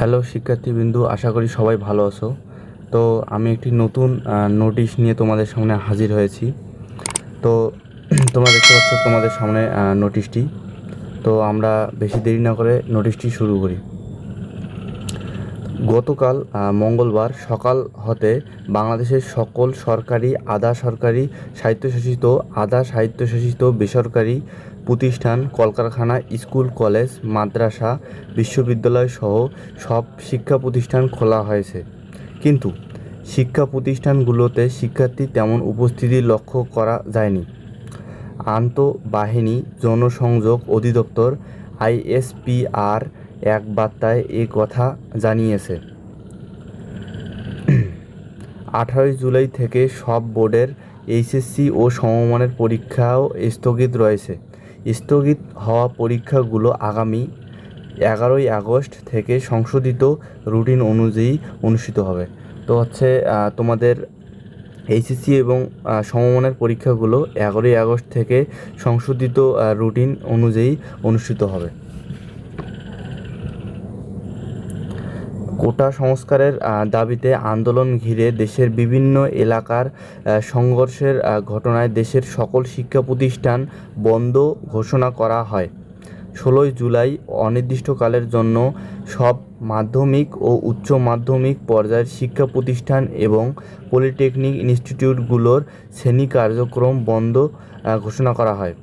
Hello শিক্ষার্থীবৃন্দু, আশা করি সবাই ভালো আছো। তো আমি একটি নতুন নোটিশ নিয়ে তোমাদের সামনে হাজির হয়েছি। তো তোমরা দেখতে পাচ্ছ তোমাদের সামনে নোটিশটি। তো আমরা বেশি দেরি না করে নোটিশটি শুরু করি। গতকাল মঙ্গলবার সকাল হতে বাংলাদেশের সকল সরকারি, আধা সরকারি, স্বায়ত্তশাসিত, আধা স্বায়ত্তশাসিত বেসরকারি প্রতিষ্ঠান, কলকারখানা, স্কুল, কলেজ, মাদ্রাসা, বিশ্ববিদ্যালয় সহ সব শিক্ষা প্রতিষ্ঠান খোলা হয়েছে। কিন্তু শিক্ষা প্রতিষ্ঠানগুলোতে শিক্ষার্থী তেমন উপস্থিতি লক্ষ্য করা যায়নি। আন্তঃবাহিনী জনসংযোগ অধিদপ্তর আইএসপিআর এক বার্তায় এ কথা জানিয়েছে। 18 জুলাই থেকে সব বোর্ডের এইচএসসি ও সমমানের পরীক্ষাও স্থগিত রয়েছে। স্থগিত হওয়া পরীক্ষাগুলো আগামী 11 আগস্ট থেকে সংশোধিত রুটিন অনুযায়ী অনুষ্ঠিত হবে। তো হচ্ছে তোমাদের এইচএসসি এবং সমমানের পরীক্ষাগুলো 11 আগস্ট থেকে সংশোধিত রুটিন অনুযায়ী অনুষ্ঠিত হবে। কোটা সংস্কারের দাবিতে আন্দোলন ঘিরে দেশের বিভিন্ন এলাকার সংঘর্ষের ঘটনায় দেশের সকল শিক্ষা প্রতিষ্ঠান বন্ধ ঘোষণা করা হয়। 16 জুলাই অনির্দিষ্টকালের জন্য সব মাধ্যমিক ও উচ্চ মাধ্যমিক পর্যায়ের শিক্ষা প্রতিষ্ঠান এবং পলিটেকনিক ইনস্টিটিউটগুলোর শ্রেণী কার্যক্রম বন্ধ ঘোষণা করা হয়।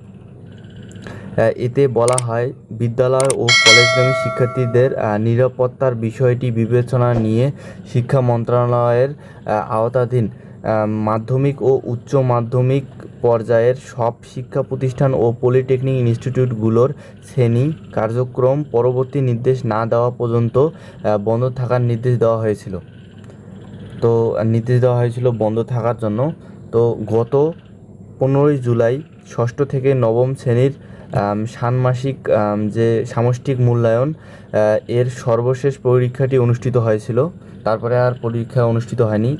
এতে বলা হয়, বিদ্যালয় ও কলেজগামী শিক্ষার্থীদের নিরাপত্তার বিষয়টি বিবেচনা নিয়ে শিক্ষা মন্ত্রণালয়ের আওতাধীন মাধ্যমিক ও উচ্চ মাধ্যমিক পর্যায়ের সব শিক্ষা প্রতিষ্ঠান ও পলিটেকনিক ইনস্টিটিউটগুলোর শ্রেণী কার্যক্রম পরবর্তী নির্দেশ না দেওয়া পর্যন্ত বন্ধ থাকার নির্দেশ দেওয়া হয়েছিল। বন্ধ থাকার জন্য। তো গত 15 জুলাই ষষ্ঠ থেকে নবম শ্রেণীর ষান্মাসিক যে সামষ্টিক মূল্যায়ন এর সর্বশেষ পরীক্ষাটি অনুষ্ঠিত হয়েছিল। তারপরে আর পরীক্ষা অনুষ্ঠিত হয়নি।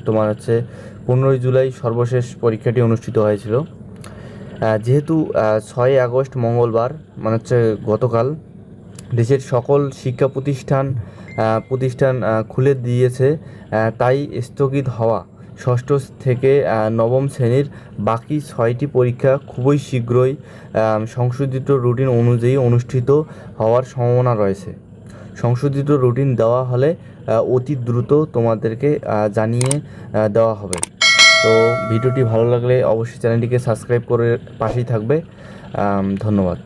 15 জুলাই সর্বশেষ পরীক্ষাটি অনুষ্ঠিত হয়েছিল। যেহেতু 6 আগস্ট মঙ্গলবার গতকাল দেশের সকল শিক্ষা প্রতিষ্ঠান খুলে দিয়েছে, তাই স্থগিত হওয়া ষষ্ঠ থেকে নবম শ্রেণীর বাকি 6টি পরীক্ষা খুবই শীঘ্রই সংশোধিত রুটিন অনুযায়ী অনুষ্ঠিত হওয়ার সম্ভাবনা রয়েছে। সংশোধিত রুটিন দেওয়া হলে অতি দ্রুত তোমাদেরকে জানিয়ে দেওয়া হবে। তো ভিডিওটি ভালো লাগলে অবশ্যই চ্যানেলটিকে সাবস্ক্রাইব করে পাশেই থাকবে। ধন্যবাদ।